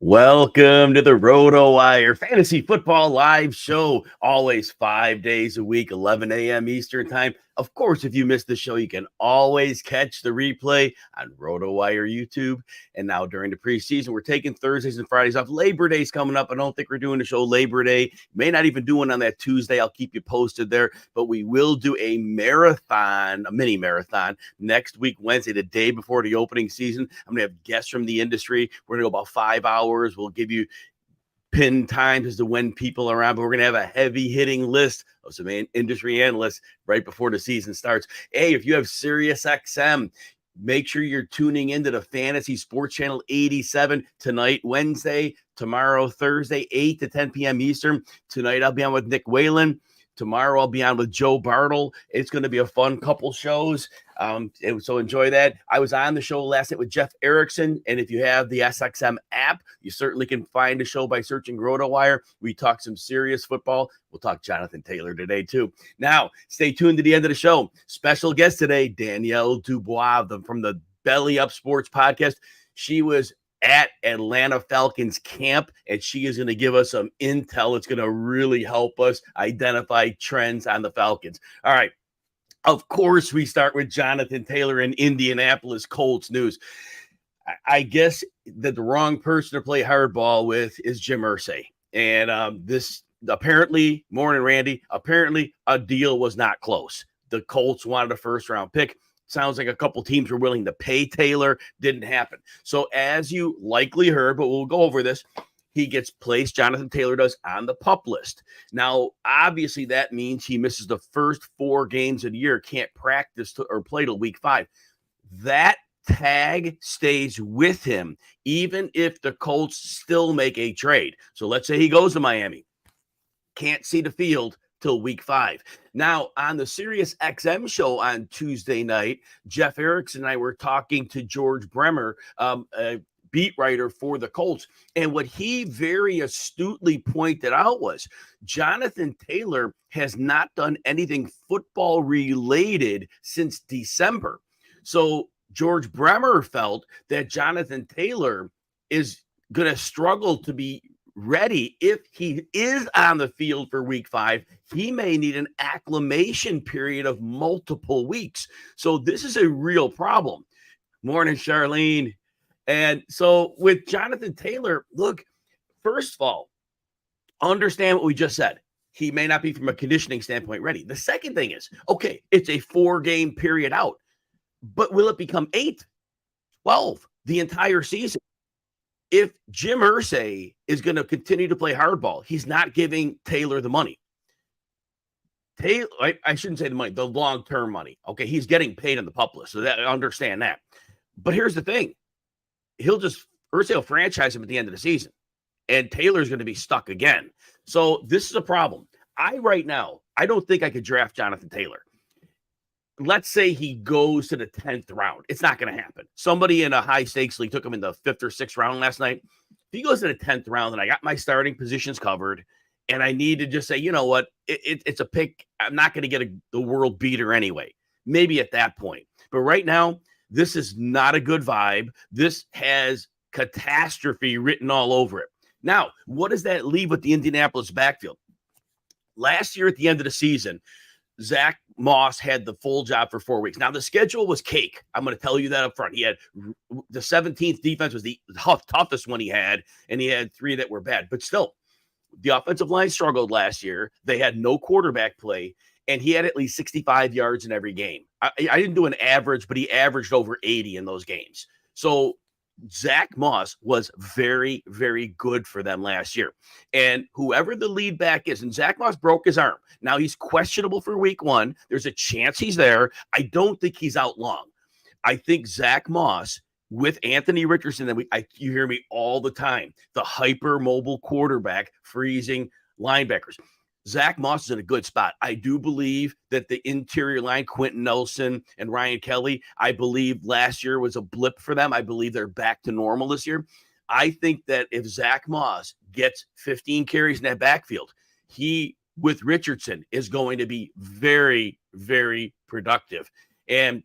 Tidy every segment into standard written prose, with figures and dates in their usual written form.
Welcome to the RotoWire Fantasy Football Live Show. Always 5 days a week, 11 a.m. Eastern Time. Of course, if you missed the show, you can always catch the replay on RotoWire YouTube. And now during the preseason, we're taking Thursdays and Fridays off. Labor Day's coming up. I don't think we're doing the show Labor Day. May not even do one on that Tuesday. I'll keep you posted there. But we will do a marathon, a mini marathon, next week, Wednesday, the day before the opening season. I'm going to have guests from the industry. We're going to go about 5 hours. We'll give you pin times as to when people are around, but we're going to have a heavy hitting list of some industry analysts right before the season starts. Hey, if you have Sirius XM, make sure you're tuning into the Fantasy Sports Channel 87 tonight, Wednesday, tomorrow, Thursday, 8 to 10 p.m. Eastern. Tonight, I'll be on with Nick Whalen. Tomorrow, I'll be on with Joe Bartle. It's going to be a fun couple shows. So enjoy that. I was on the show last night with Jeff Erickson, and if you have the SXM app, you certainly can find the show by searching RotoWire. We talk some serious football. We'll talk Jonathan Taylor today, too. Now, stay tuned to the end of the show. Special guest today, Danielle Dubois from the Belly Up Sports podcast. She was at Atlanta Falcons camp, and she is going to give us some intel. It's going to really help us identify trends on the Falcons. All right. Of course, we start with Jonathan Taylor in Indianapolis Colts news. I guess that the wrong person to play hardball with is Jim Irsay. And this apparently, morning, Randy, apparently a deal was not close. The Colts wanted a first-round pick. Sounds like a couple teams were willing to pay Taylor. Didn't happen. So as you likely heard, but we'll go over this, he gets placed, Jonathan Taylor does, on the PUP list. Now, obviously, that means he misses the first 4 games of the year, can't practice or play till week 5. That tag stays with him, even if the Colts still make a trade. So let's say he goes to Miami, can't see the field till week 5. Now, on the Sirius XM show on Tuesday night, Jeff Erickson and I were talking to George Bremer, beat writer for the Colts. And what he very astutely pointed out was Jonathan Taylor has not done anything football related since December. So George Bremer felt that Jonathan Taylor is going to struggle to be ready. If he is on the field for week 5, he may need an acclimation period of multiple weeks. So this is a real problem. Morning, Charlene. And so with Jonathan Taylor, look, first of all, understand what we just said. He may not be from a conditioning standpoint ready. The second thing is, okay, it's a 4-game period out, but will it become 8, 12, the entire season? If Jim Irsay is going to continue to play hardball, he's not giving Taylor the money. Taylor, I shouldn't say the money, the long-term money. Okay, he's getting paid on the PUP list, so that understand that. But here's the thing. Irsay will franchise him at the end of the season, and Taylor's going to be stuck again. So this is a problem. Right now, I don't think I could draft Jonathan Taylor. Let's say he goes to the 10th round. It's not going to happen. Somebody in a high-stakes league took him in the 5th or 6th round last night. If he goes to the 10th round and I got my starting positions covered and I need to just say, you know what, it's a pick. I'm not going to get the world beater anyway. Maybe at that point. But right now, this is not a good vibe. This has catastrophe written all over it. Now, what does that leave with the Indianapolis backfield? Last year at the end of the season, Zach Moss had the full job for 4 weeks. Now, the schedule was cake. I'm going to tell you that up front. He had the 17th defense was the toughest one he had, and he had 3 that were bad. But still, the offensive line struggled last year. They had no quarterback play, and he had at least 65 yards in every game. I didn't do an average, but he averaged over 80 in those games. So Zach Moss was very, very good for them last year. And whoever the lead back is, and Zach Moss broke his arm. Now he's questionable for week 1. There's a chance he's there. I don't think he's out long. I think Zach Moss with Anthony Richardson, you hear me all the time, the hyper-mobile quarterback freezing linebackers. Zach Moss is in a good spot. I do believe that the interior line, Quentin Nelson and Ryan Kelly, I believe last year was a blip for them. I believe they're back to normal this year. I think that if Zach Moss gets 15 carries in that backfield, he, with Richardson, is going to be very, very productive. And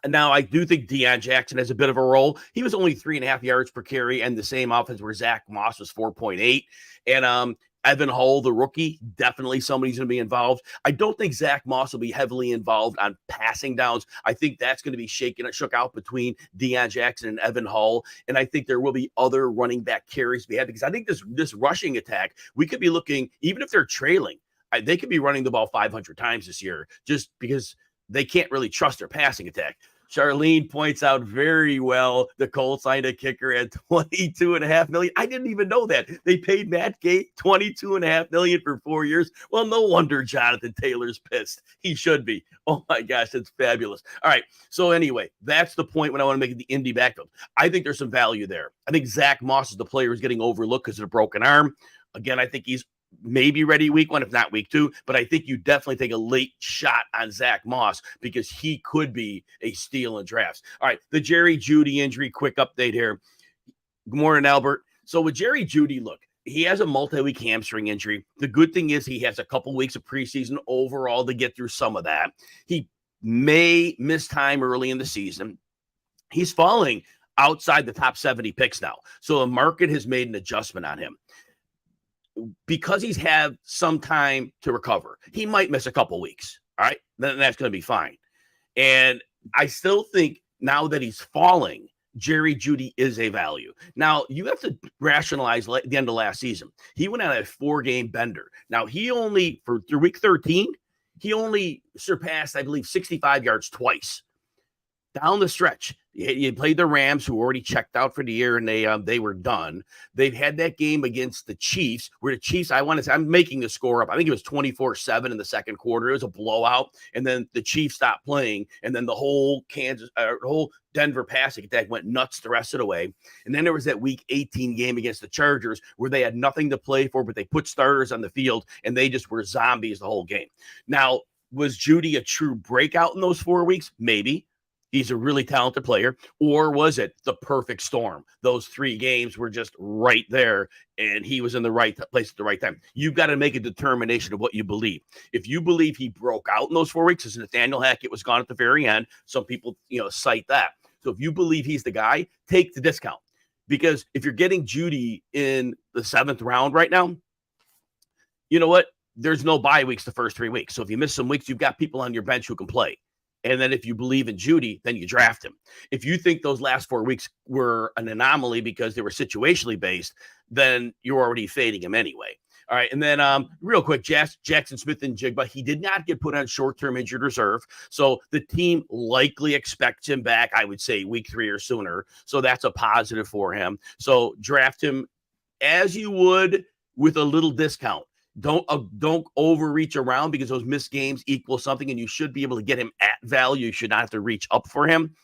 Now, I do think Deion Jackson has a bit of a role. He was only 3.5 yards per carry, and the same offense where Zach Moss was 4.8. And Evan Hull, the rookie, definitely somebody's going to be involved. I don't think Zach Moss will be heavily involved on passing downs. I think that's going to be shook out between Deion Jackson and Evan Hull. And I think there will be other running back carries we have, because I think this rushing attack, we could be looking, even if they're trailing, they could be running the ball 500 times this year, just because they can't really trust their passing attack. Charlene points out very well the Colts signed a kicker at $22.5 million. I didn't even know that. They paid Matt Gate $22.5 million for 4 years. Well, no wonder Jonathan Taylor's pissed. He should be. Oh my gosh, that's fabulous. All right. So anyway, that's the point when I want to make the Indy backfield. I think there's some value there. I think Zach Moss is the player who's getting overlooked because of a broken arm. Again, I think he's maybe ready week 1, if not week 2, but I think you definitely take a late shot on Zach Moss because he could be a steal in drafts. All right, the Jerry Jeudy injury, quick update here. Good morning, Albert. So with Jerry Jeudy, look, he has a multi-week hamstring injury. The good thing is he has a couple weeks of preseason overall to get through some of that. He may miss time early in the season. He's falling outside the top 70 picks now. So the market has made an adjustment on him. Because he's had some time to recover, he might miss a couple weeks. All right. Then that's going to be fine. And I still think now that he's falling, Jerry Jeudy is a value. Now, you have to rationalize the end of last season. He went on a 4-game bender. Now, he only, through week 13, he only surpassed, I believe, 65 yards twice. Down the stretch, you played the Rams, who already checked out for the year, and they were done. They've had that game against the Chiefs, where the Chiefs, I'm making the score up. I think it was 24-7 in the second quarter. It was a blowout, and then the Chiefs stopped playing, and then the whole Denver passing attack went nuts the rest of the way. And then there was that Week 18 game against the Chargers, where they had nothing to play for, but they put starters on the field, and they just were zombies the whole game. Now, was Jeudy a true breakout in those 4 weeks? Maybe. He's a really talented player. Or was it the perfect storm? Those 3 games were just right there, and he was in the right place at the right time. You've got to make a determination of what you believe. If you believe he broke out in those 4 weeks, as Nathaniel Hackett was gone at the very end, some people cite that. So if you believe he's the guy, take the discount. Because if you're getting Jeudy in the 7th round right now, you know what? There's no bye weeks the first 3 weeks. So if you miss some weeks, you've got people on your bench who can play. And then if you believe in Jeudy, then you draft him. If you think those last 4 weeks were an anomaly because they were situationally based, then you're already fading him anyway. All right. And then real quick, Jaxon Smith-Njigba, he did not get put on short-term injured reserve. So the team likely expects him back, I would say, week 3 or sooner. So that's a positive for him. So draft him as you would with a little discount. Don't overreach around, because those missed games equal something, and you should be able to get him at value. You should not have to reach up for him.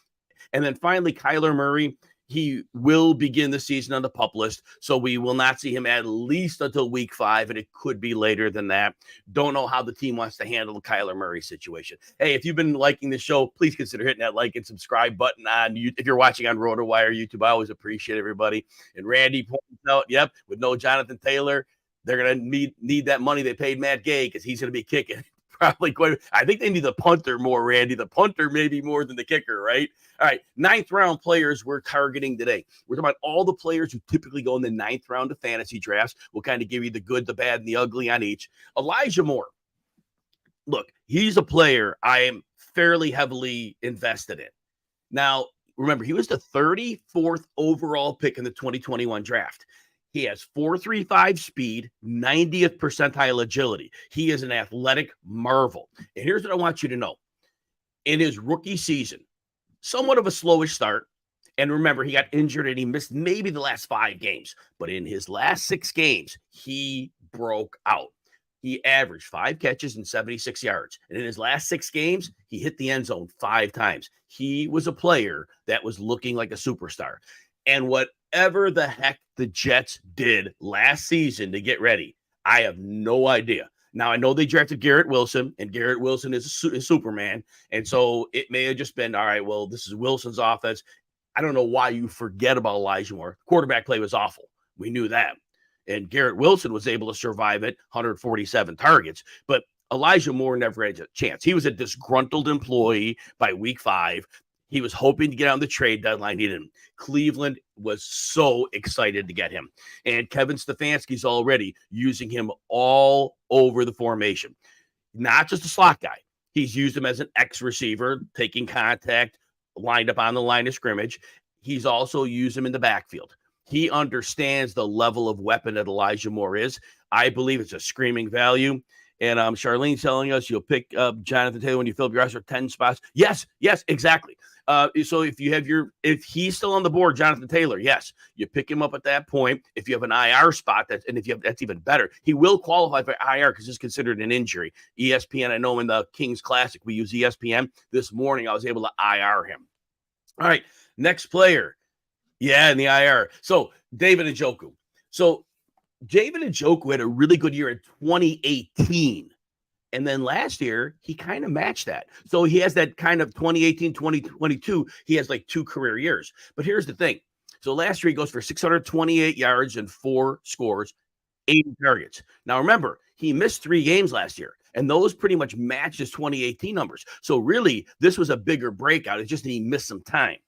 And then finally, Kyler Murray, he will begin the season on the PUP list, so we will not see him at least until week 5, and it could be later than that. Don't know how the team wants to handle the Kyler Murray situation. Hey, if you've been liking the show, please consider hitting that like and subscribe button on YouTube. If you're watching on RotoWire YouTube, I always appreciate everybody. And Randy points out, yep, with no Jonathan Taylor, they're going to need that money they paid Matt Gay, because he's going to be kicking probably quite. I think they need the punter more, Randy. The punter maybe more than the kicker, right? All right, 9th round players we're targeting today. We're talking about all the players who typically go in the 9th round of fantasy drafts. We'll kind of give you the good, the bad, and the ugly on each. Elijah Moore. Look, he's a player I am fairly heavily invested in. Now, remember, he was the 34th overall pick in the 2021 draft. He has 4.35 speed, 90th percentile agility. He is an athletic marvel. And here's what I want you to know. In his rookie season, somewhat of a slowish start. And remember, he got injured and he missed maybe the last 5 games. But in his last 6 games, he broke out. He averaged 5 catches and 76 yards. And in his last 6 games, he hit the end zone 5 times. He was a player that was looking like a superstar. And whatever the heck the Jets did last season to get ready, I have no idea. Now, I know they drafted Garrett Wilson, and Garrett Wilson is a Superman. And so it may have just been, all right, well, this is Wilson's offense. I don't know why you forget about Elijah Moore. Quarterback play was awful. We knew that. And Garrett Wilson was able to survive it, 147 targets. But Elijah Moore never had a chance. He was a disgruntled employee by week 5. He was hoping to get on the trade deadline. He didn't. Cleveland was so excited to get him. And Kevin Stefanski's already using him all over the formation. Not just a slot guy. He's used him as an X receiver, taking contact, lined up on the line of scrimmage. He's also used him in the backfield. He understands the level of weapon that Elijah Moore is. I believe it's a screaming value. And Charlene's telling us you'll pick Jonathan Taylor when you fill up your roster 10 spots. Yes, exactly. So if he's still on the board, Jonathan Taylor, yes, you pick him up at that point. If you have an IR spot, that's even better. He will qualify for IR because it's considered an injury. ESPN, I know in the Kings Classic we use ESPN. This morning I was able to IR him. All right, next player. Yeah, in the IR. So David Njoku. So David Njoku had a really good year in 2018. And then last year, he kind of matched that. So he has that kind of 2018, 2022. He has like 2 career years. But here's the thing. So last year, he goes for 628 yards and 4 scores, 80 targets. Now, remember, he missed 3 games last year. And those pretty much matched his 2018 numbers. So really, this was a bigger breakout. It's just that he missed some time.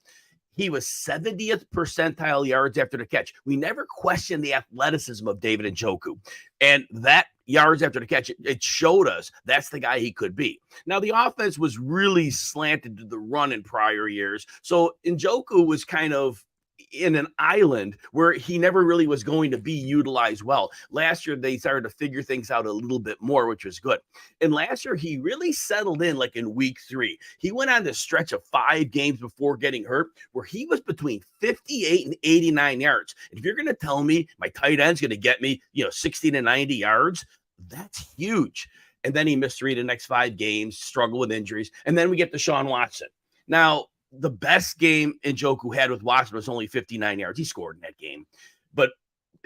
He was 70th percentile yards after the catch. We never questioned the athleticism of David Njoku. And that yards after the catch, it showed us that's the guy he could be. Now, the offense was really slanted to the run in prior years. So Njoku was kind of in an island where he never really was going to be utilized well. Last year, they started to figure things out a little bit more, which was good. And last year, he really settled in like in week 3. He went on this stretch of 5 games before getting hurt where he was between 58 and 89 yards. And if you're going to tell me my tight end's going to get me, 60 to 90 yards, that's huge. And then he missed 3 of the next 5 games, struggled with injuries. And then we get Deshaun Watson. Now, the best game Njoku had with Watson was only 59 yards. He scored in that game, but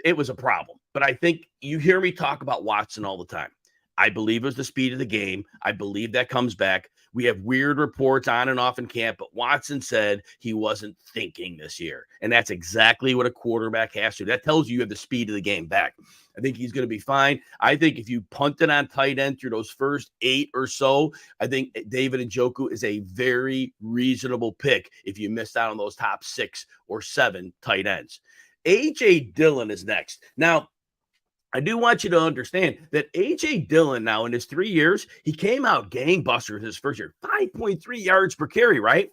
it was a problem. But I think you hear me talk about Watson all the time. I believe it was the speed of the game. I believe that comes back. We have weird reports on and off in camp, but Watson said he wasn't thinking this year. And that's exactly what a quarterback has to. That tells you have the speed of the game back. I think he's going to be fine. I think if you punted on tight end through those first 8 or so, I think David Njoku is a very reasonable pick if you missed out on those top 6 or 7 tight ends. A.J. Dillon is next. Now, I do want you to understand that A.J. Dillon now in his 3 years, he came out gangbusters his first year, 5.3 yards per carry, right?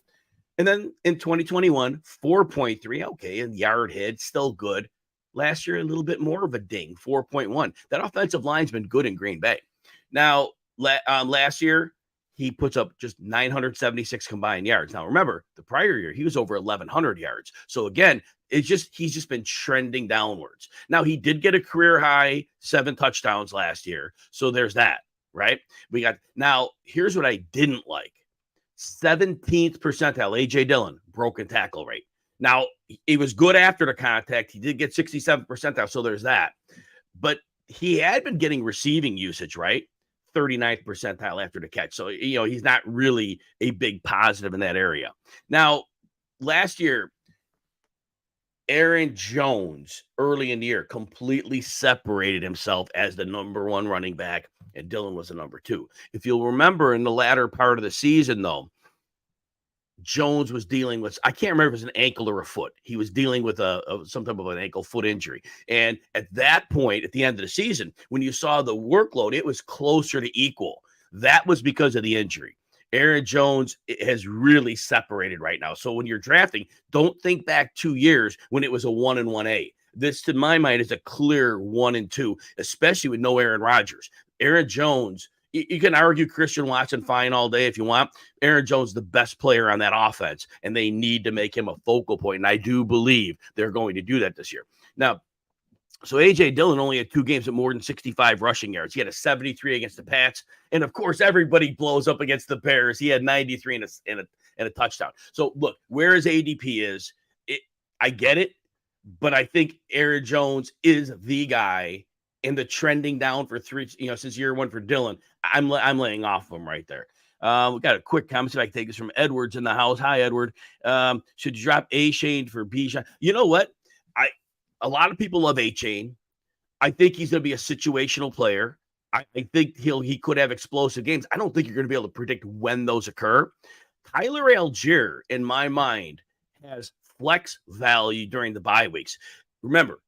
And then in 2021, 4.3, okay, and yard hit, still good. Last year, a little bit more of a ding, 4.1. That offensive line's been good in Green Bay. Now, last year, he puts up just 976 combined yards. Now, remember, the prior year, he was over 1,100 yards. So, again, he's just been trending downwards. Now, he did get a career high 7 touchdowns last year. So, there's that, right? Now, here's what I didn't like. 17th percentile, A.J. Dillon, broken tackle rate. Now, it was good after the contact. He did get 67 percentile, so there's that. But he had been getting receiving usage, right? 39th percentile after the catch. So, he's not really a big positive in that area. Now, last year, Aaron Jones, early in the year, completely separated himself as the number 1 running back, and Dillon was the number 2. If you'll remember in the latter part of the season, though, Jones was dealing with, I can't remember if it was an ankle or a foot. He was dealing with some type of an ankle foot injury. And at that point, at the end of the season, when you saw the workload, it was closer to equal. That was because of the injury. Aaron Jones has really separated right now. So when you're drafting, don't think back 2 years when it was a 1 and 1A. This, to my mind, is a clear 1 and 2, especially with no Aaron Rodgers. Aaron Jones, you can argue Christian Watson fine all day if you want. Aaron Jones is the best player on that offense, and they need to make him a focal point. And I do believe they're going to do that this year. Now, so A.J. Dillon only had 2 games with more than 65 rushing yards. He had a 73 against the Pats. And, of course, everybody blows up against the Bears. He had 93 and a touchdown. So, look, where his ADP is, I get it, but I think Aaron Jones is the guy. And the trending down for 3, since year 1 for Dillon, I'm laying off of him right there. We got a quick comment. See if I can take this from Edwards in the house. Hi, Edward. Should you drop A-Chain for Bijan? You know what? A lot of people love A-Chain. I think he's going to be a situational player. I think he could have explosive games. I don't think you're going to be able to predict when those occur. Tyler Algier, in my mind, has flex value during the bye weeks. Remember,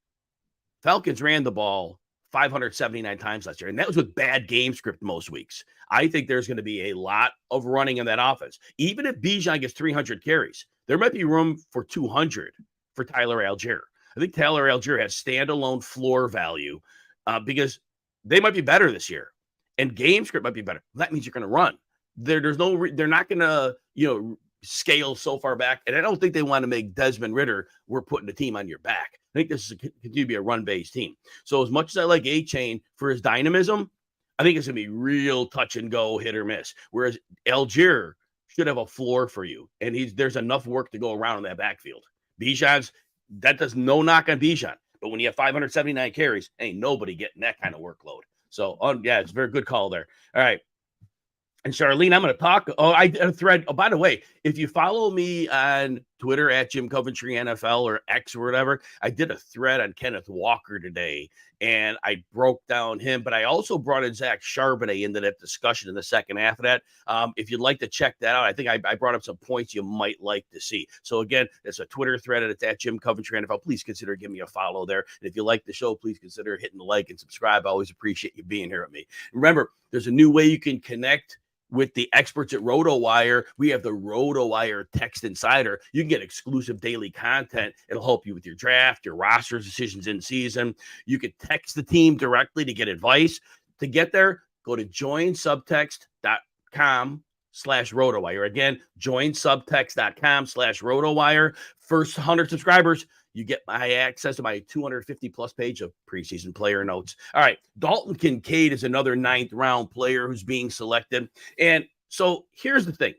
Falcons ran the ball 579 times last year, and that was with bad game script most weeks. I think there's going to be a lot of running in that offense. Even if Bijan gets 300 carries, there might be room for 200 for Tyler Algier. I think Tyler Algier has standalone floor value because they might be better this year, and game script might be better. That means you're going to run. They're not going to scale so far back, and I don't think they want to make Desmond Ridder, we're putting the team on your back. I think this is continue to be a run-based team. So as much as I like A-Chain for his dynamism, I think it's going to be real touch and go, hit or miss. Whereas Algier should have a floor for you, and there's enough work to go around in that backfield. Bijan's, that does no knock on Bijan, but when you have 579 carries, ain't nobody getting that kind of workload. So, it's a very good call there. All right. And Charlene, I'm going to talk. I did a thread. Oh, by the way, if you follow me on Twitter at Jim Coventry NFL or X or whatever, I did a thread on Kenneth Walker today, and I broke down him. But I also brought in Zach Charbonnet into that discussion in the second half of that. If you'd like to check that out, I think I brought up some points you might like to see. So again, it's a Twitter thread, and it's at Jim Coventry NFL. Please consider giving me a follow there. And if you like the show, please consider hitting the like and subscribe. I always appreciate you being here with me. Remember, there's a new way you can connect with the experts at RotoWire. We have the RotoWire Text Insider. You can get exclusive daily content. It'll help you with your draft, your roster decisions in season. You could text the team directly to get advice. To get there, go to joinsubtext.com/RotoWire. Again, joinsubtext.com/RotoWire. First 100 subscribers, you get my access to my 250 plus page of preseason player notes. All right. Dalton Kincaid is another 9th round player who's being selected. And so here's the thing.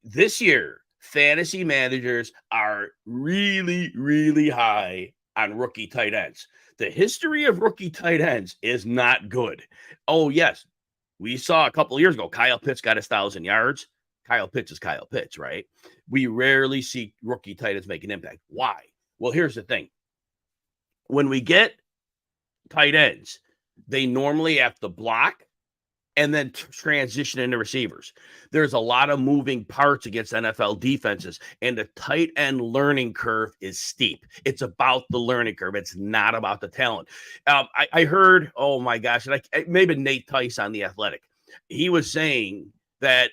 This year, fantasy managers are really, really high on rookie tight ends. The history of rookie tight ends is not good. Oh, yes. We saw a couple of years ago, Kyle Pitts got 1,000 yards. Kyle Pitts is Kyle Pitts, right? We rarely see rookie tight ends make an impact. Why? Well, here's the thing. When we get tight ends, they normally have to block and then transition into receivers. There's a lot of moving parts against NFL defenses, and the tight end learning curve is steep. It's about the learning curve. It's not about the talent. I heard, oh my gosh, maybe Nate Tice on The Athletic. He was saying that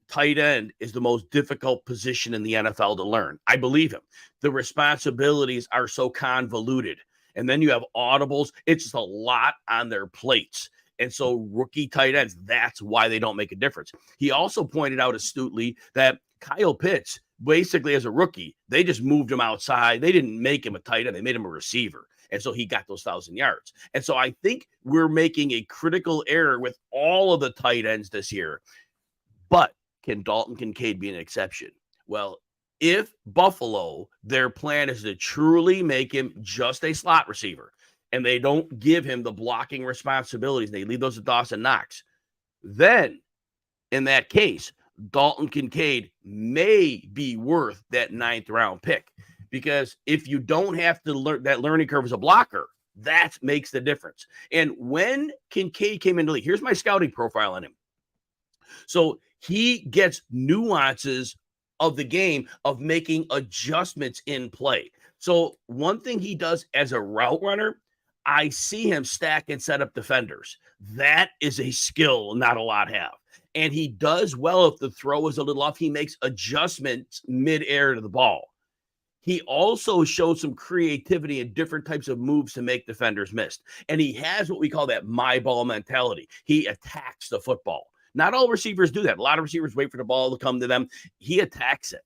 tight end is the most difficult position in the NFL to learn. I believe him. The responsibilities are so convoluted. And then you have audibles. It's just a lot on their plates. And so rookie tight ends, that's why they don't make a difference. He also pointed out astutely that Kyle Pitts, basically as a rookie, they just moved him outside. They didn't make him a tight end. They made him a receiver. And so he got those 1,000 yards. And so I think we're making a critical error with all of the tight ends this year. But can Dalton Kincaid be an exception? Well, if Buffalo, their plan is to truly make him just a slot receiver, and they don't give him the blocking responsibilities, they leave those to Dawson Knox, then in that case, Dalton Kincaid may be worth that 9th round pick. Because if you don't have to learn that learning curve as a blocker, that makes the difference. And when Kincaid came into the league, here's my scouting profile on him. So he gets nuances of the game of making adjustments in play. So one thing he does as a route runner, I see him stack and set up defenders. That is a skill not a lot have. And he does well if the throw is a little off. He makes adjustments mid-air to the ball. He also shows some creativity and different types of moves to make defenders miss. And he has what we call that my ball mentality. He attacks the football. Not all receivers do that. A lot of receivers wait for the ball to come to them. He attacks it.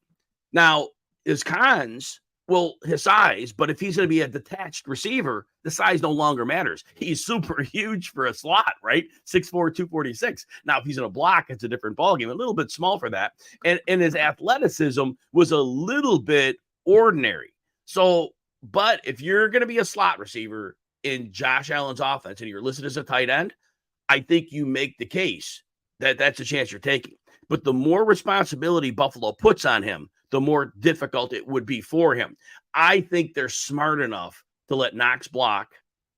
Now, his cons, well, his size, but if he's going to be a detached receiver, the size no longer matters. He's super huge for a slot, right? 6'4", 246. Now, if he's in a block, it's a different ballgame. A little bit small for that. And his athleticism was a little bit ordinary. So, but if you're going to be a slot receiver in Josh Allen's offense and you're listed as a tight end, I think you make the case that that's a chance you're taking. But the more responsibility Buffalo puts on him, the more difficult it would be for him. I think they're smart enough to let Knox block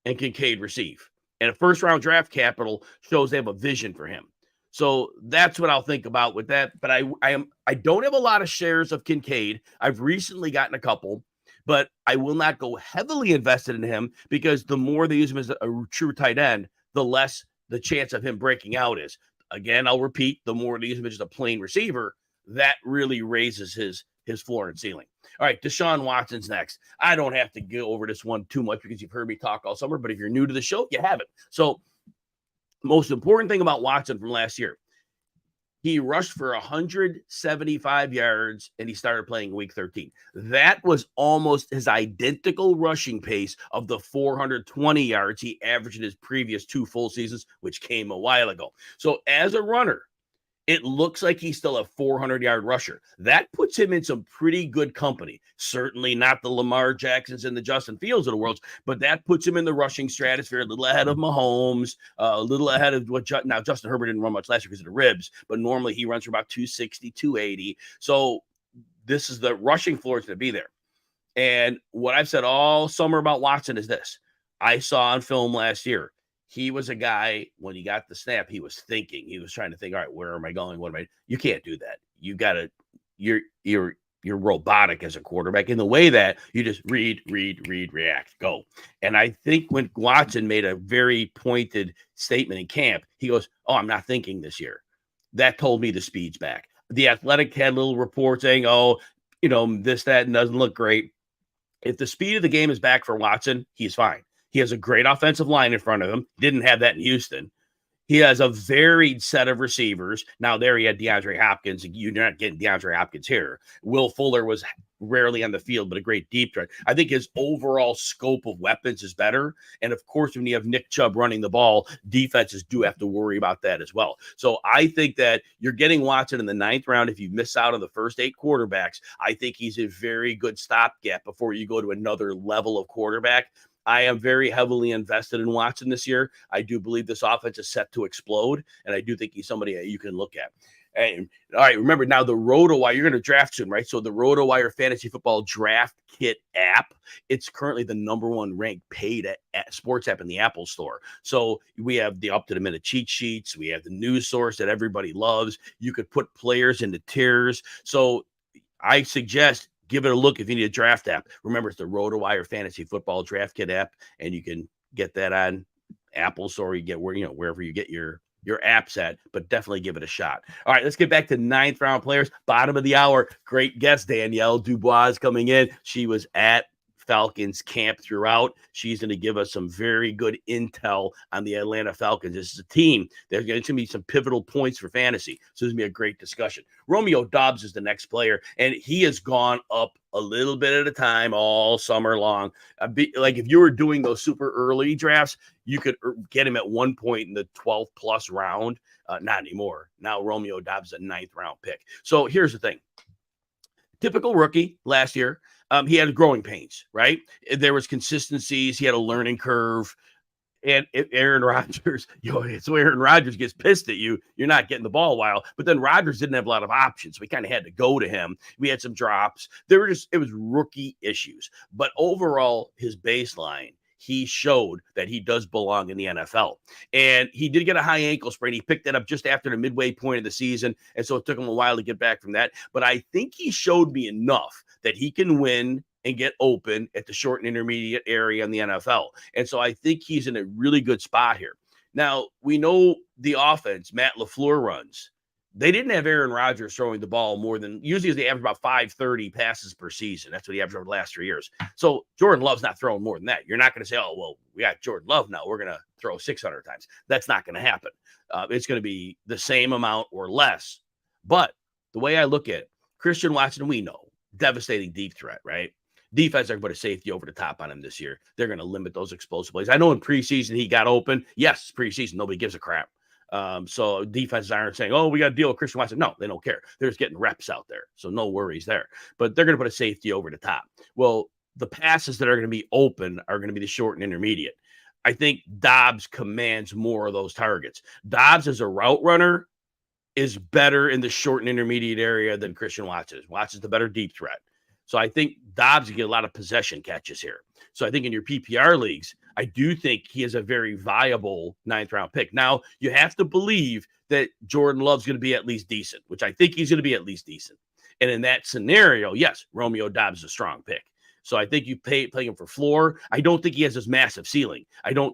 and Kincaid receive. And a first-round draft capital shows they have a vision for him. So that's what I'll think about with that. But I don't have a lot of shares of Kincaid. I've recently gotten a couple, but I will not go heavily invested in him because the more they use him as a true tight end, the less the chance of him breaking out is. Again, I'll repeat, the more they use him as just a plain receiver, that really raises his floor and ceiling. All right, Deshaun Watson's next. I don't have to go over this one too much because you've heard me talk all summer, but if you're new to the show, you haven't. So most important thing about Watson from last year, he rushed for 175 yards and he started playing week 13. That was almost his identical rushing pace of the 420 yards he averaged in his previous 2 full seasons, which came a while ago. So as a runner, it looks like he's still a 400-yard rusher. That puts him in some pretty good company. Certainly not the Lamar Jacksons and the Justin Fields of the world, but that puts him in the rushing stratosphere, a little ahead of Mahomes, a little ahead of now Justin Herbert didn't run much last year because of the ribs, but normally he runs for about 260, 280. So this is the rushing floor is going to be there. And what I've said all summer about Watson is this. I saw on film last year, he was a guy, when he got the snap, he was thinking. He was trying to think, all right, where am I going? What am I? You can't do that. You got to, you're robotic as a quarterback in the way that you just read, react, go. And I think when Watson made a very pointed statement in camp, he goes, oh, I'm not thinking this year. That told me the speed's back. The Athletic had a little report saying, oh, this, that, and doesn't look great. If the speed of the game is back for Watson, he's fine. He has a great offensive line in front of him. Didn't have that in Houston. He has a varied set of receivers. Now, there he had DeAndre Hopkins. You're not getting DeAndre Hopkins here. Will Fuller was rarely on the field, but a great deep threat. I think his overall scope of weapons is better. And, of course, when you have Nick Chubb running the ball, defenses do have to worry about that as well. So I think that you're getting Watson in the 9th round. If you miss out on the first 8 quarterbacks, I think he's a very good stopgap before you go to another level of quarterback. I am very heavily invested in Watson this year. I do believe this offense is set to explode, and I do think he's somebody that you can look at. And all right, remember now the RotoWire, you're going to draft soon, right? So the RotoWire Fantasy Football Draft Kit app, it's currently the #1 ranked paid sports app in the Apple Store. So we have the up-to-the-minute cheat sheets. We have the news source that everybody loves. You could put players into tiers. So I suggest give it a look if you need a draft app. Remember, it's the RotoWire Fantasy Football Draft Kit app, and you can get that on Apple Store. You get wherever you get your apps at, but definitely give it a shot. All right, let's get back to 9th round players. Bottom of the hour. Great guest, Danielle Dubois coming in. She was at Falcons camp throughout. She's going to give us some very good intel on the Atlanta Falcons. This is a team. There's going to be some pivotal points for fantasy. So this is going to be a great discussion. Romeo Doubs is the next player, and he has gone up a little bit at a time all summer long. Like if you were doing those super early drafts, you could get him at one point in the 12th plus round. Not anymore. Now Romeo Doubs is a 9th round pick. So here's the thing. Typical rookie last year. He had growing pains, right? There was consistencies. He had a learning curve. And if Aaron Rodgers, so Aaron Rodgers gets pissed at you, you're not getting the ball a while. But then Rodgers didn't have a lot of options. We kind of had to go to him. We had some drops. It was rookie issues. But overall, his baseline, he showed that he does belong in the NFL. And he did get a high ankle sprain. He picked that up just after the midway point of the season. And so it took him a while to get back from that. But I think he showed me enough that he can win and get open at the short and intermediate area in the NFL. And so I think he's in a really good spot here. Now, we know the offense Matt LaFleur runs. They didn't have Aaron Rodgers throwing the ball more than, usually they average about 530 passes per season. That's what he averaged over the last 3 years. So Jordan Love's not throwing more than that. You're not going to say, oh, well, we got Jordan Love now, we're going to throw 600 times. That's not going to happen. It's going to be the same amount or less. But the way I look at it, Christian Watson, we know, devastating deep threat, right? Defense are going to put a safety over the top on him this year. They're going to limit those explosive plays. I know in preseason he got open. Yes, preseason, nobody gives a crap. So defenses aren't saying, oh, we got to deal with Christian Watson. No, they don't care. They're just getting reps out there. So no worries there. But they're going to put a safety over the top. Well, the passes that are going to be open are going to be the short and intermediate. I think Doubs commands more of those targets. Doubs as a route runner is better in the short and intermediate area than Christian Watson is. Watson's the better deep threat. So I think Doubs can get a lot of possession catches here. So I think in your PPR leagues, I do think he is a very viable 9th-round pick. Now, you have to believe that Jordan Love's going to be at least decent, which I think he's going to be at least decent. And in that scenario, yes, Romeo Doubs is a strong pick. So I think you play him for floor. I don't think he has this massive ceiling.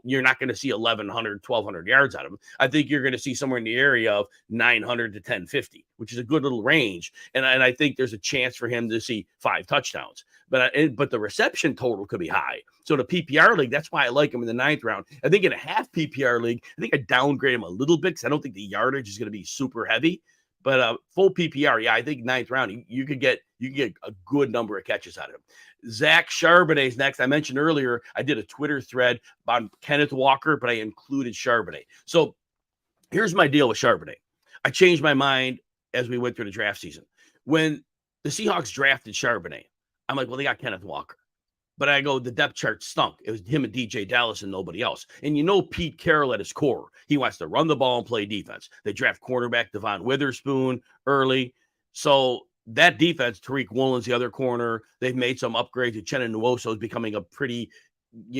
You're not going to see 1,100, 1,200 yards out of him. I think you're going to see somewhere in the area of 900 to 1050, which is a good little range. And I think there's a chance for him to see 5 touchdowns. But the reception total could be high. So the PPR league, that's why I like him in the 9th round. I think in a half PPR league, I think I downgrade him a little bit because I don't think the yardage is going to be super heavy. But full PPR, yeah, I think 9th round, you could get a good number of catches out of him. Zach Charbonnet is next. I mentioned earlier, I did a Twitter thread about Kenneth Walker, but I included Charbonnet. So here's my deal with Charbonnet. I changed my mind as we went through the draft season. When the Seahawks drafted Charbonnet, I'm like, well, they got Kenneth Walker. But I go, the depth chart stunk. It was him and DJ Dallas and nobody else. And Pete Carroll at his core. He wants to run the ball and play defense. They draft cornerback Devon Witherspoon early. So that defense, Tariq Woolen's the other corner. They've made some upgrades. Uchenna Nwosu is becoming a pretty,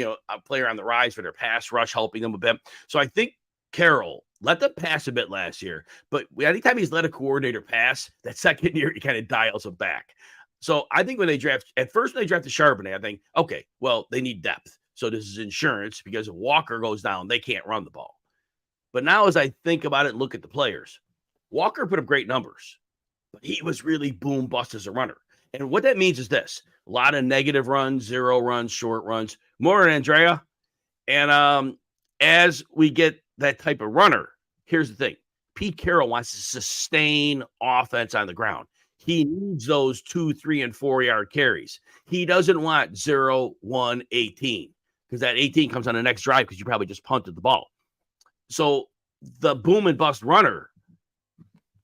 a player on the rise for their pass rush, helping them a bit. So I think Carroll let them pass a bit last year. But anytime he's let a coordinator pass, that second year, he kind of dials him back. So I think when they drafted Charbonnet, I think, okay, well, they need depth. So this is insurance because if Walker goes down, they can't run the ball. But now as I think about it and look at the players, Walker put up great numbers, but he was really boom bust as a runner. And what that means is this: a lot of negative runs, 0 runs, short runs. More Andrea. And as we get that type of runner, here's the thing. Pete Carroll wants to sustain offense on the ground. He needs those 2, 3, and 4 yard carries. He doesn't want 0, 1, 18 because that 18 comes on the next drive because you probably just punted the ball. So the boom and bust runner,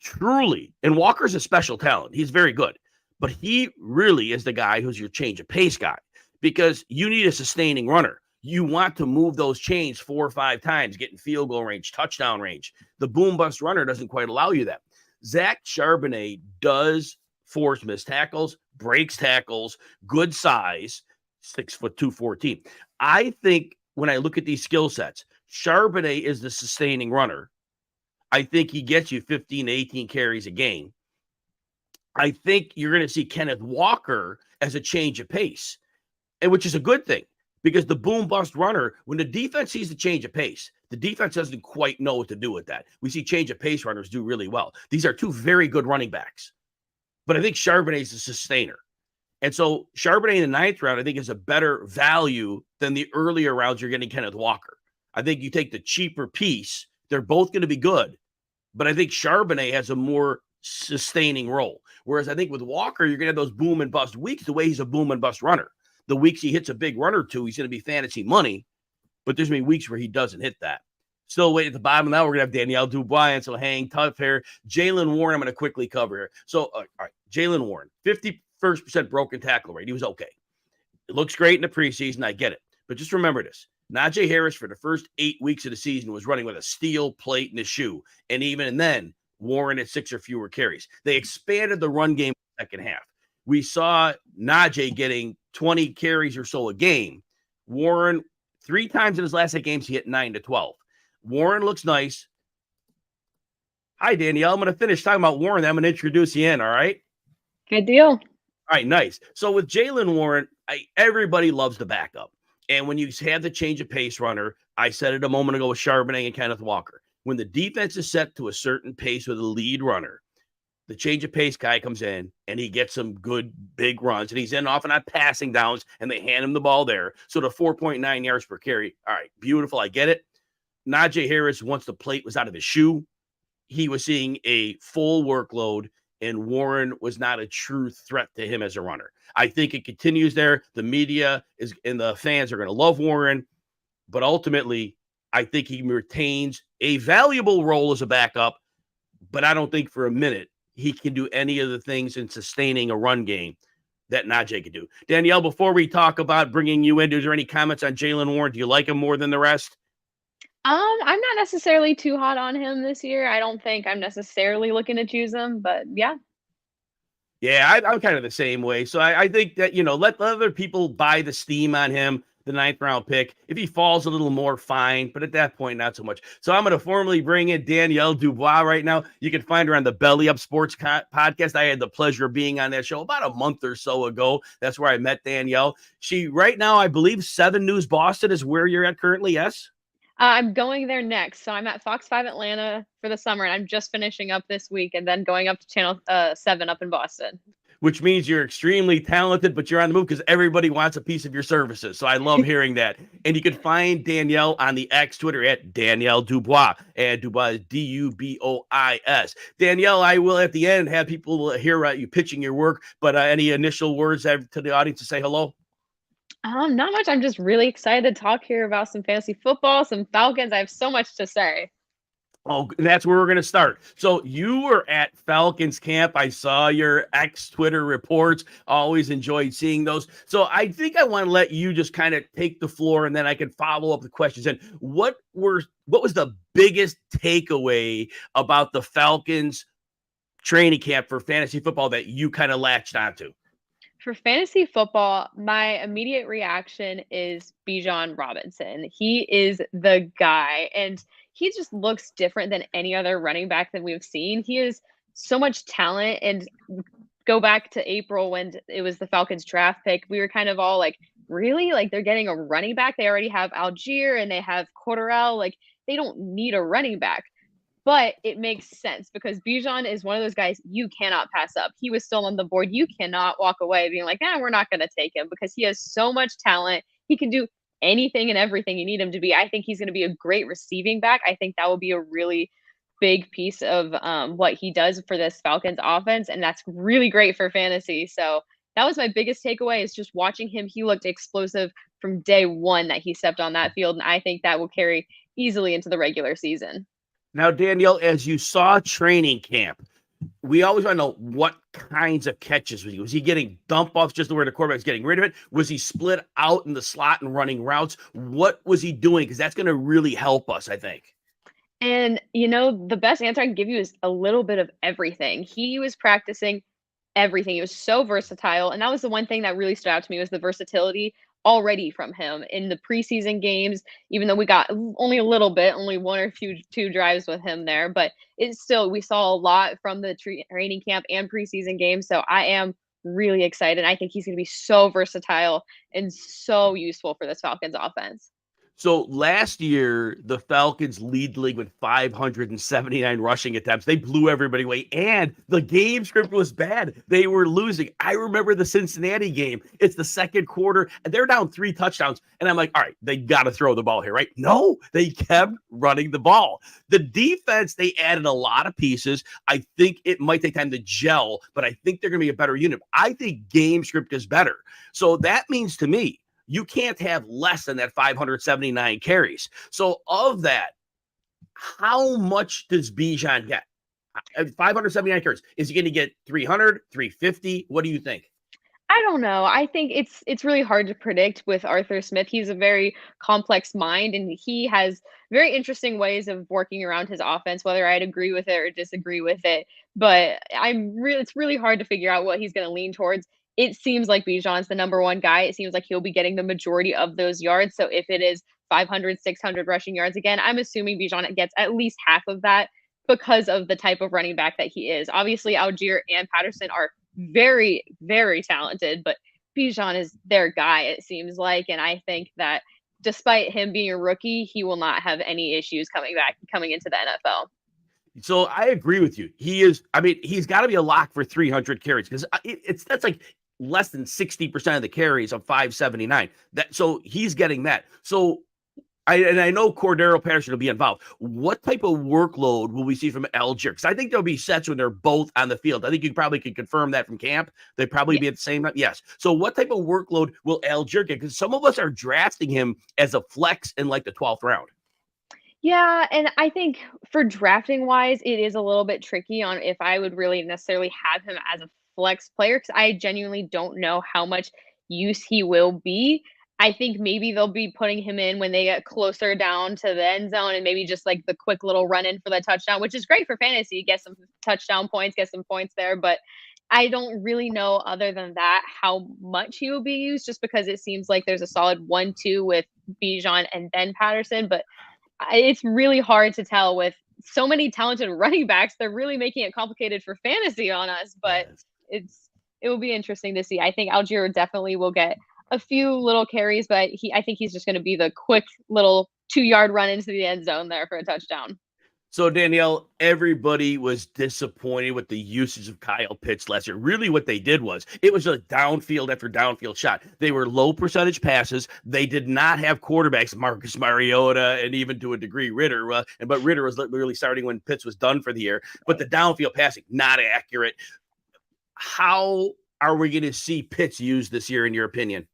truly, and Walker's a special talent. He's very good, but he really is the guy who's your change of pace guy because you need a sustaining runner. You want to move those chains 4 or 5 times, get in field goal range, touchdown range. The boom bust runner doesn't quite allow you that. Zach Charbonnet does force missed tackles, breaks tackles, good size, 6'2", 214. I think when I look at these skill sets, Charbonnet is the sustaining runner. I think he gets you 15 to 18 carries a game. I think you're going to see Kenneth Walker as a change of pace, and which is a good thing because the boom bust runner, when the defense sees the change of pace, the defense doesn't quite know what to do with that. We see change of pace runners do really well. These are 2 very good running backs. But I think Charbonnet is a sustainer. And so Charbonnet in the 9th round, I think, is a better value than the earlier rounds you're getting Kenneth Walker. I think you take the cheaper piece. They're both going to be good. But I think Charbonnet has a more sustaining role. Whereas I think with Walker, you're going to have those boom and bust weeks the way he's a boom and bust runner. The weeks he hits a big run or 2, he's going to be fantasy money. But there's going to be weeks where he doesn't hit that. Still waiting at the bottom. Now we're going to have Danielle Dubois and so hang tough here. Jaylen Warren, I'm going to quickly cover here. So, all right, Jaylen Warren, 51% broken tackle rate. He was okay. It looks great in the preseason. I get it. But just remember this. Najee Harris, for the first 8 weeks of the season, was running with a steel plate in his shoe. And even then, Warren had 6 or fewer carries. They expanded the run game in the second half. We saw Najee getting 20 carries or so a game. Warren, 3 times in his last 8 games, he hit 9 to 12. Warren looks nice. Hi, Danielle. I'm going to finish talking about Warren. I'm going to introduce you in, all right? Good deal. All right, nice. So with Jaylen Warren, everybody loves the backup. And when you have the change of pace runner, I said it a moment ago with Charbonnet and Kenneth Walker. When the defense is set to a certain pace with a lead runner, the change of pace guy comes in and he gets some good big runs and he's in often on passing downs and they hand him the ball there. So the 4.9 yards per carry. All right, beautiful. I get it. Najee Harris, once the plate was out of his shoe, he was seeing a full workload and Warren was not a true threat to him as a runner. I think it continues there. The media is and the fans are going to love Warren, but ultimately I think he retains a valuable role as a backup, but I don't think for a minute he can do any of the things in sustaining a run game that Najee can do. Danielle, before we talk about bringing you in, is there any comments on Jaylen Warren? Do you like him more than the rest? I'm not necessarily too hot on him this year. I don't think I'm necessarily looking to choose him, but yeah. Yeah, I'm kind of the same way. So I think that, let other people buy the steam on him, the ninth round pick. If he falls a little more, fine. But at that point, not so much. So I'm going to formally bring in Danielle Dubois right now. You can find her on the Belly Up Sports podcast. I had the pleasure of being on that show about a month or so ago. That's where I met Danielle. She, right now, I believe 7 News Boston is where you're at currently, yes? I'm going there next. So I'm at Fox 5 Atlanta for the summer, and I'm just finishing up this week and then going up to Channel 7 up in Boston. Which means you're extremely talented, but you're on the move because everybody wants a piece of your services. So I love hearing that. And you can find Danielle on the X Twitter at Danielle Dubois. And Dubois is Dubois. Danielle, I will at the end have people hear you pitching your work, but any initial words to the audience to say hello? Not much. I'm just really excited to talk here about some fantasy football, some Falcons. I have so much to say. Oh, that's where we're going to start. So you were at Falcons camp. I saw your ex Twitter reports. Always enjoyed seeing those. So I think I want to let you just kind of take the floor, and then I can follow up the questions. And what was the biggest takeaway about the Falcons training camp for fantasy football that you kind of latched onto? For fantasy football, my immediate reaction is Bijan Robinson. He is the guy, and he just looks different than any other running back that we've seen. He is so much talent. And go back to April when it was the Falcons draft pick, we were kind of all like, really? Like, they're getting a running back? They already have Algier and they have Cordarrelle. Like, they don't need a running back. But it makes sense because Bijan is one of those guys you cannot pass up. He was still on the board. You cannot walk away being like, we're not going to take him because he has so much talent. He can do anything and everything you need him to be. I think he's going to be a great receiving back. I think that will be a really big piece of what he does for this Falcons offense. And that's really great for fantasy. So that was my biggest takeaway, is just watching him. He looked explosive from day one that he stepped on that field. And I think that will carry easily into the regular season. Now, Danielle, as you saw training camp, we always want to know what kinds of catches was he. Was he getting dump offs just where the quarterback's getting rid of it? Was he split out in the slot and running routes? What was he doing? Because that's going to really help us, I think. And, the best answer I can give you is a little bit of everything. He was practicing everything. He was so versatile. And that was the one thing that really stood out to me, was the versatility already from him in the preseason games, even though we got only a little bit, only one or two drives with him there. But it's still, we saw a lot from the training camp and preseason games. So I am really excited. I think he's going to be so versatile and so useful for this Falcons offense. So last year, the Falcons lead the league with 579 rushing attempts. They blew everybody away, and the game script was bad. They were losing. I remember the Cincinnati game. It's the second quarter, and they're down 3 touchdowns. And I'm like, all right, they got to throw the ball here, right? No, they kept running the ball. The defense, they added a lot of pieces. I think it might take time to gel, but I think they're going to be a better unit. I think game script is better. So that means to me, you can't have less than that 579 carries. So of that, how much does Bijan get? 579 carries. Is he going to get 300, 350? What do you think? I don't know. I think it's really hard to predict with Arthur Smith. He's a very complex mind, and he has very interesting ways of working around his offense, whether I'd agree with it or disagree with it. But it's really hard to figure out what he's going to lean towards. It seems like Bijan's the number one guy. It seems like he'll be getting the majority of those yards. So if it is 500, 600 rushing yards again, I'm assuming Bijan gets at least half of that because of the type of running back that he is. Obviously, Algier and Patterson are very, very talented, but Bijan is their guy, it seems like. And I think that despite him being a rookie, he will not have any issues coming into the NFL. So I agree with you. He's got to be a lock for 300 carries because that's like less than 60% of the carries of 579. So he's getting that. So I know Cordero Patterson will be involved. What type of workload will we see from Algier? Because I think there'll be sets when they're both on the field. I think you probably could confirm that from camp. They'd probably be at the same time. Yes. So what type of workload will Algier get? Because some of us are drafting him as a flex in like the 12th round. Yeah, and I think for drafting wise, it is a little bit tricky on if I would really necessarily have him as a flex player, because I genuinely don't know how much use he will be. I think maybe they'll be putting him in when they get closer down to the end zone and maybe just like the quick little run in for the touchdown, which is great for fantasy. Get some touchdown points, get some points there. But I don't really know other than that how much he will be used, just because it seems like there's a solid 1-2 with Bijan and then Patterson, but it's really hard to tell with so many talented running backs. They're really making it complicated for fantasy on us, but Yes. it will be interesting to see. I think Algier definitely will get a few little carries, but I think he's just going to be the quick little 2-yard run into the end zone there for a touchdown. So, Danielle, everybody was disappointed with the usage of Kyle Pitts last year. Really, what they did was it was a downfield after downfield shot. They were low percentage passes. They did not have quarterbacks, Marcus Mariota, and even to a degree Ridder. But Ridder was literally starting when Pitts was done for the year. But the downfield passing, not accurate. How are we going to see Pitts used this year, in your opinion?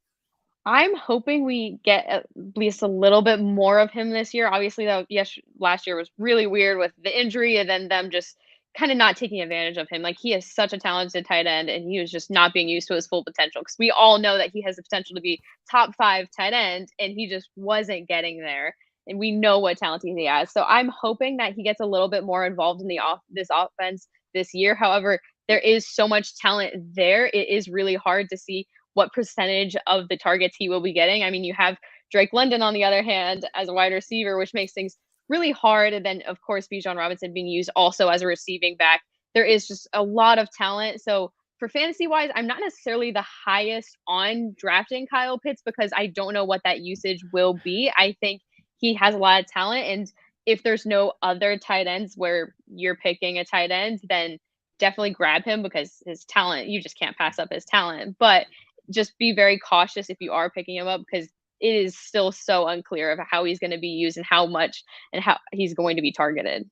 I'm hoping we get at least a little bit more of him this year. Obviously, though, yes, last year was really weird with the injury and then them just kind of not taking advantage of him. Like, he is such a talented tight end, and he was just not being used to his full potential, because we all know that he has the potential to be top 5 tight end, and he just wasn't getting there. And we know what talent he has. So I'm hoping that he gets a little bit more involved in this offense this year. However, there is so much talent there. It is really hard to see what percentage of the targets he will be getting. I mean, you have Drake London on the other hand as a wide receiver, which makes things really hard. And then, of course, Bijan Robinson being used also as a receiving back. There is just a lot of talent. So for fantasy wise, I'm not necessarily the highest on drafting Kyle Pitts, because I don't know what that usage will be. I think he has a lot of talent. And if there's no other tight ends where you're picking a tight end, then definitely grab him, because his talent, you just can't pass up his talent. But just be very cautious if you are picking him up, because it is still so unclear of how he's going to be used and how much and how he's going to be targeted.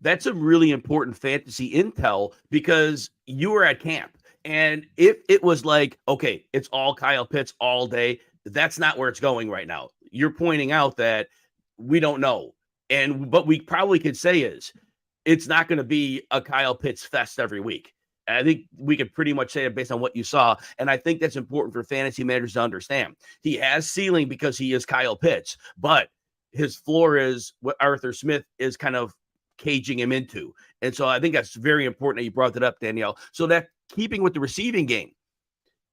That's a really important fantasy intel, because you were at camp. And if it was like, okay, it's all Kyle Pitts all day, that's not where it's going right now. You're pointing out that we don't know. And what we probably could say is it's not going to be a Kyle Pitts fest every week. And I think we could pretty much say it based on what you saw. And I think that's important for fantasy managers to understand. He has ceiling because he is Kyle Pitts, but his floor is what Arthur Smith is kind of caging him into. And so I think that's very important that you brought that up, Danielle. So that, keeping with the receiving game,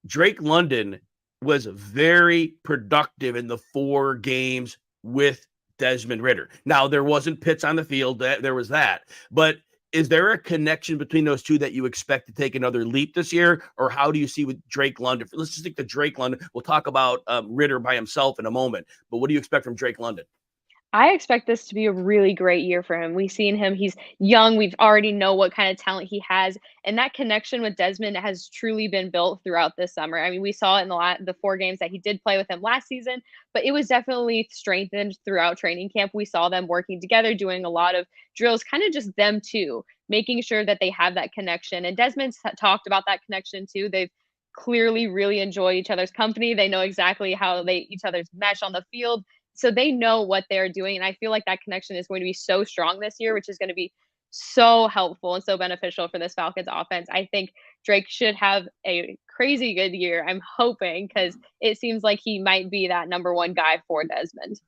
Drake London was very productive in the 4 games with Desmond Ridder. Now, there wasn't Pitts on the field. There was that. But is there a connection between those two that you expect to take another leap this year? Or how do you see with Drake London? Let's just stick to Drake London. We'll talk about Ridder by himself in a moment. But what do you expect from Drake London? I expect this to be a really great year for him. We've seen him, he's young, we've already know what kind of talent he has, and that connection with Desmond has truly been built throughout this summer. I mean, we saw it in the 4 games that he did play with him last season, but it was definitely strengthened throughout training camp. We saw them working together, doing a lot of drills, kind of just them two, making sure that they have that connection. And Desmond's talked about that connection too. They've clearly really enjoy each other's company. They know exactly how each other's mesh on the field, so they know what they're doing. And I feel like that connection is going to be so strong this year, which is going to be so helpful and so beneficial for this Falcons offense. I think Drake should have a crazy good year. I'm hoping, because it seems like he might be that number 1 guy for Desmond.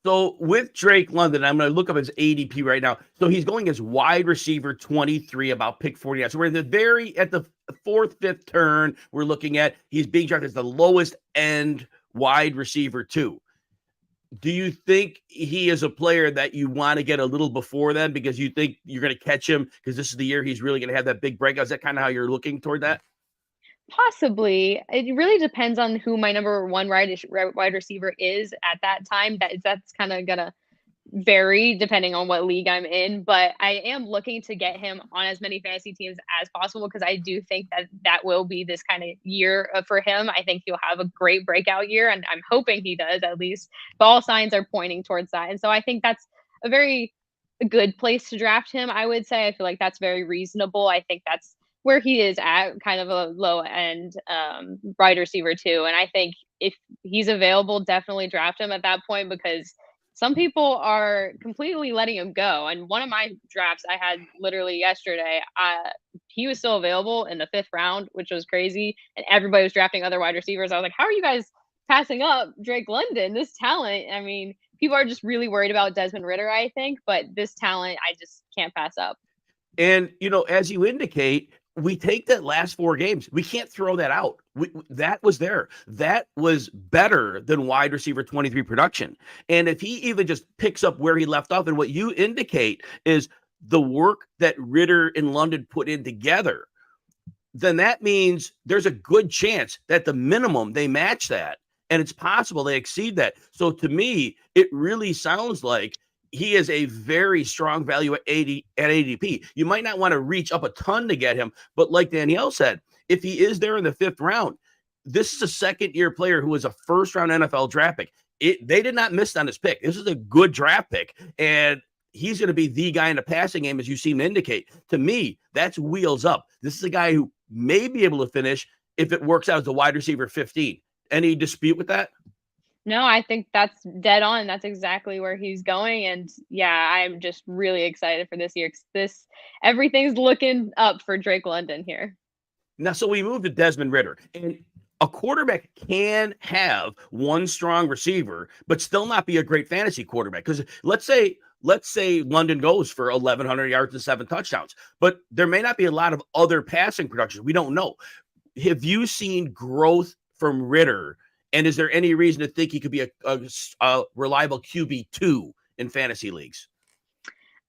So with Drake London, I'm going to look up his ADP right now. So he's going as wide receiver 23, about pick 49. So we're at the 4th, 5th turn. We're looking at, he's being drafted as the lowest end wide receiver 2. Do you think he is a player that you want to get a little before then, because you think you're going to catch him because this is the year he's really going to have that big breakout? Is that kind of how you're looking toward that? Possibly. It really depends on who my number 1 wide receiver is at that time. That's kind of gonna vary depending on what league I'm in, but I am looking to get him on as many fantasy teams as possible, because I do think that will be this kind of year for him. I think he'll have a great breakout year, and I'm hoping he does, at least. But all signs are pointing towards that. And so I think that's a very good place to draft him, I would say. I feel like that's very reasonable. I think that's where he is at, kind of a low end wide receiver too. And I think if he's available, definitely draft him at that point, because some people are completely letting him go. And one of my drafts I had literally yesterday, he was still available in the 5th round, which was crazy. And everybody was drafting other wide receivers. I was like, how are you guys passing up Drake London, this talent? I mean, people are just really worried about Desmond Ridder, I think, but this talent I just can't pass up. And, as you indicate, we take that last 4 games. We can't throw that out. That was there. That was better than wide receiver 23 production. And if he even just picks up where he left off, and what you indicate is the work that Ridder and London put in together, then that means there's a good chance that the minimum they match that. And it's possible they exceed that. So to me, it really sounds like he is a very strong value at ADP. You might not want to reach up a ton to get him, but like Danielle said, if he is there in the 5th round, this is a second-year player who was a first-round NFL draft pick. They did not miss on his pick. This is a good draft pick, and he's going to be the guy in the passing game, as you seem to indicate. To me, that's wheels up. This is a guy who may be able to finish if it works out as a wide receiver 15. Any dispute with that? No, I think that's dead on. That's exactly where he's going. And yeah, I'm just really excited for this year. 'Cause everything's looking up for Drake London here. Now, so we move to Desmond Ridder, and a quarterback can have one strong receiver, but still not be a great fantasy quarterback. Because let's say London goes for 1,100 yards and 7 touchdowns, but there may not be a lot of other passing production. We don't know. Have you seen growth from Ridder? And is there any reason to think he could be a reliable QB2 in fantasy leagues?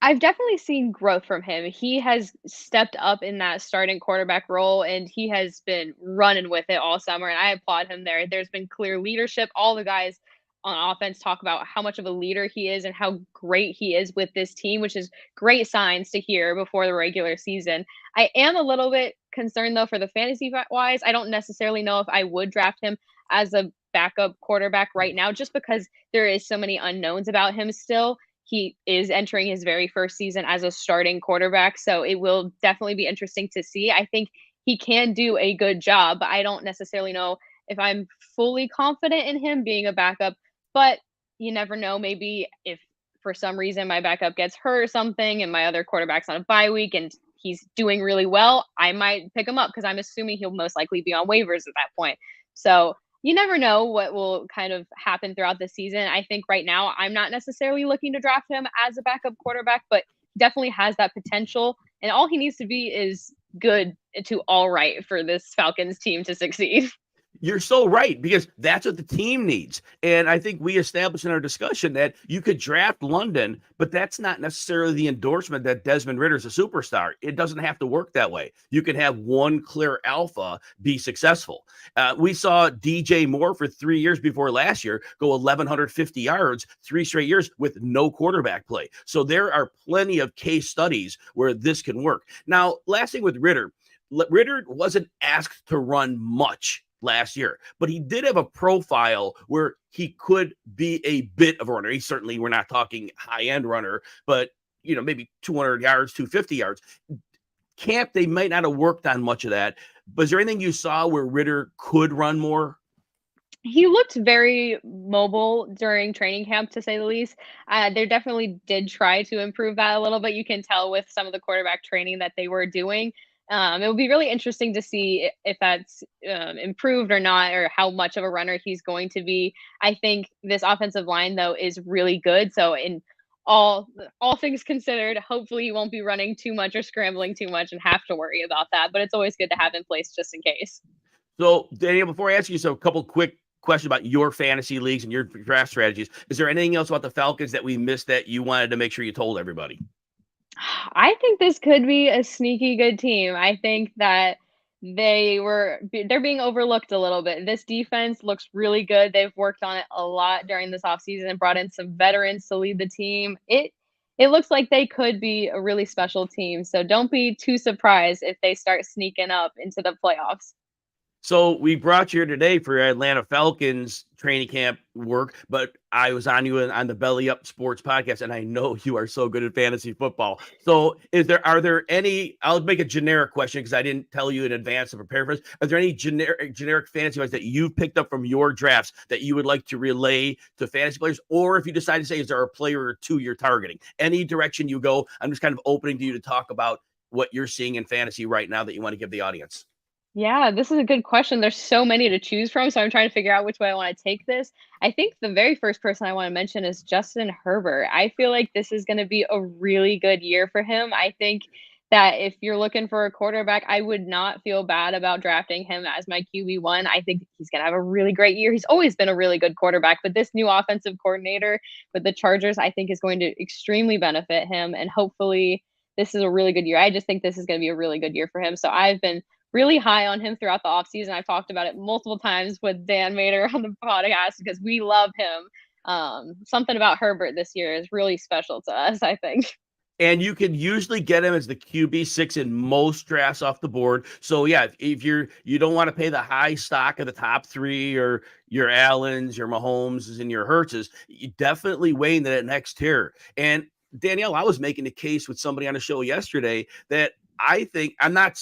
I've definitely seen growth from him. He has stepped up in that starting quarterback role, and he has been running with it all summer, and I applaud him there. There's been clear leadership. All the guys on offense talk about how much of a leader he is and how great he is with this team, which is great signs to hear before the regular season. I am a little bit concerned, though, for the fantasy wise. I don't necessarily know if I would draft him as a backup quarterback right now, just because there is so many unknowns about him still. He is entering his very first season as a starting quarterback, so it will definitely be interesting to see. I think he can do a good job, but I don't necessarily know if I'm fully confident in him being a backup, but you never know. Maybe if for some reason my backup gets hurt or something and my other quarterback's on a bye week and he's doing really well, I might pick him up because I'm assuming he'll most likely be on waivers at that point. So you never know what will kind of happen throughout the season. I think right now I'm not necessarily looking to draft him as a backup quarterback, but definitely has that potential. And all he needs to be is good to all right for this Falcons team to succeed. You're so right, because that's what the team needs. And I think we established in our discussion that you could draft London, but that's not necessarily the endorsement that Desmond Ridder's a superstar. It doesn't have to work that way. You can have one clear alpha be successful. We saw DJ Moore for 3 years before last year go 1,150 yards, 3 straight years with no quarterback play. So there are plenty of case studies where this can work. Now, last thing with Ridder wasn't asked to run much last year, but he did have a profile where he could be a bit of a runner. We're not talking high-end runner, but maybe 200 yards, 250 yards. Camp, they might not have worked on much of that. But is there anything you saw where Ridder could run more? He looked very mobile during training camp, to say the least. They definitely did try to improve that a little bit. You can tell with some of the quarterback training that they were doing. It will be really interesting to see if that's improved or not, or how much of a runner he's going to be. I think this offensive line, though, is really good. So in all things considered, hopefully he won't be running too much or scrambling too much and have to worry about that. But it's always good to have in place just in case. So, Daniel, before I ask you a couple quick questions about your fantasy leagues and your draft strategies, is there anything else about the Falcons that we missed that you wanted to make sure you told everybody? I think this could be a sneaky good team. I think that they're being overlooked a little bit. This defense looks really good. They've worked on it a lot during this offseason and brought in some veterans to lead the team. It looks like they could be a really special team. So don't be too surprised if they start sneaking up into the playoffs. So we brought you here today for Atlanta Falcons training camp work, but I was on the Belly Up Sports podcast, and I know you are so good at fantasy football. So are there any, I'll make a generic question because I didn't tell you in advance to prepare for this. Are there any generic fantasy ones that you've picked up from your drafts that you would like to relay to fantasy players? Or if you decide to say, is there a player or two you're targeting? Any direction you go, I'm just kind of opening to you to talk about what you're seeing in fantasy right now that you want to give the audience. Yeah, this is a good question. There's so many to choose from, so I'm trying to figure out which way I want to take this. I think the very first person I want to mention is Justin Herbert. I feel like this is going to be a really good year for him. I think that if you're looking for a quarterback, I would not feel bad about drafting him as my QB1. I think he's going to have a really great year. He's always been a really good quarterback, but this new offensive coordinator with the Chargers, I think is going to extremely benefit him. And hopefully this is a really good year. I just think this is going to be a really good year for him. So I've been really high on him throughout the offseason. I've talked about it multiple times with Dan Mater on the podcast because we love him. Something about Herbert this year is really special to us, I think. And you can usually get him as the QB6 in most drafts off the board. So yeah, if you don't want to pay the high stock of the top three or your Allens, your Mahomes, and your Hurtses, you definitely weighing that next tier. And Danielle, I was making a case with somebody on a show yesterday that I think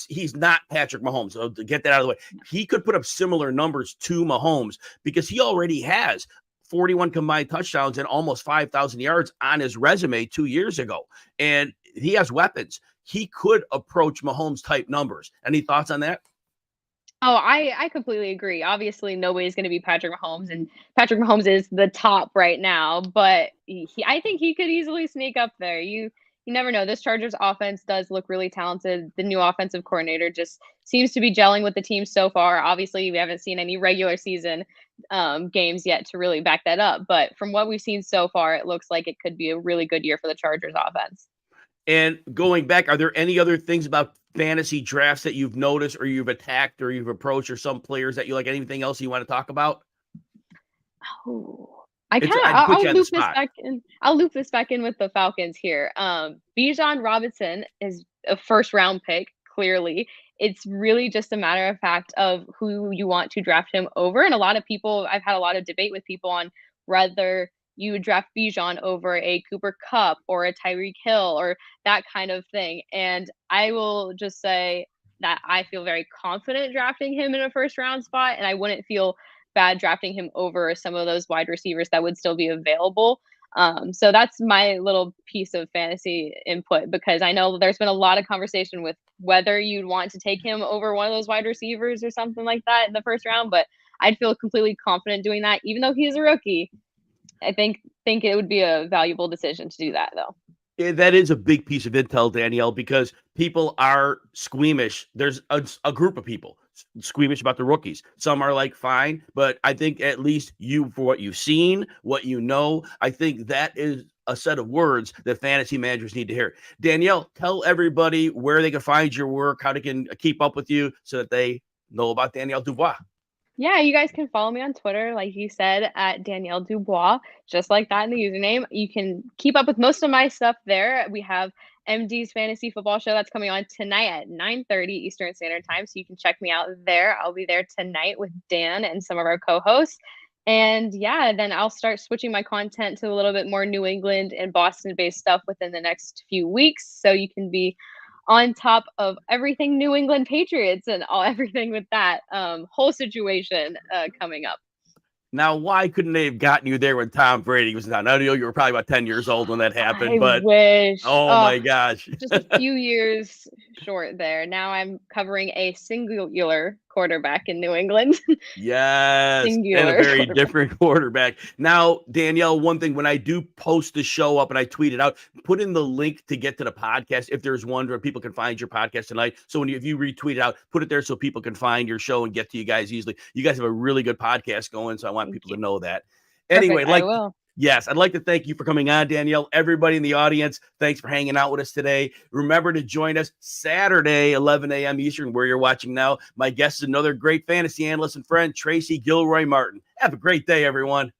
he's not Patrick Mahomes. So to get that out of the way, he could put up similar numbers to Mahomes because he already has 41 combined touchdowns and almost 5,000 yards on his resume 2 years ago. And he has weapons. He could approach Mahomes type numbers. Any thoughts on that? Oh, I completely agree. Obviously, nobody's going to be Patrick Mahomes, and Patrick Mahomes is the top right now, but I think he could easily sneak up there. You never know. This Chargers offense does look really talented. The new offensive coordinator just seems to be gelling with the team so far. Obviously, we haven't seen any regular season games yet to really back that up. But from what we've seen so far, it looks like it could be a really good year for the Chargers offense. And going back, are there any other things about fantasy drafts that you've noticed or you've attacked or you've approached or some players that you like? Anything else you want to talk about? Oh. I'll loop this back in with the Falcons here. Bijan Robinson is a first round pick, clearly. It's really just a matter of fact of who you want to draft him over. And I've had a lot of debate with people on whether you would draft Bijan over a Cooper Kupp or a Tyreek Hill or that kind of thing. And I will just say that I feel very confident drafting him in a first round spot, and I wouldn't feel bad drafting him over some of those wide receivers that would still be available. So that's my little piece of fantasy input, because I know there's been a lot of conversation with whether you'd want to take him over one of those wide receivers or something like that in the first round, but I'd feel completely confident doing that. Even though he's a rookie, I think it would be a valuable decision to do that, though. That is a big piece of intel, Danielle, because people are squeamish. There's a group of people squeamish about the rookies. Some are like, fine, but I think at least for what you've seen, what you know, I think that is a set of words that fantasy managers need to hear. Danielle, tell everybody where they can find your work, how they can keep up with you so that they know about Danielle Dubois. Yeah, you guys can follow me on Twitter, like you said, at Danielle Dubois, just like that in the username. You can keep up with most of my stuff there. We have MD's Fantasy Football Show that's coming on tonight at 9:30 Eastern Standard Time, so you can check me out there. I'll be there tonight with Dan and some of our co-hosts. And yeah, then I'll start switching my content to a little bit more New England and Boston-based stuff within the next few weeks, so you can be on top of everything New England Patriots and everything with that whole situation coming up. Now, why couldn't they have gotten you there when Tom Brady was down? I know you were probably about 10 years old when that happened, but wish. Oh my gosh. Just a few years short there. Now I'm covering a singular quarterback in New England. Yes. And a very different quarterback. Now, Danielle, one thing, when I do post the show up and I tweet it out, put in the link to get to the podcast if there's one where people can find your podcast tonight. So if you retweet it out, put it there so people can find your show and get to you guys easily. You guys have a really good podcast going, so I want people to know that. Anyway, I will. Yes, I'd like to thank you for coming on, Danielle. Everybody in the audience, thanks for hanging out with us today. Remember to join us Saturday, 11 a.m. Eastern, where you're watching now. My guest is another great fantasy analyst and friend, Tracy Gilroy Martin. Have a great day, everyone.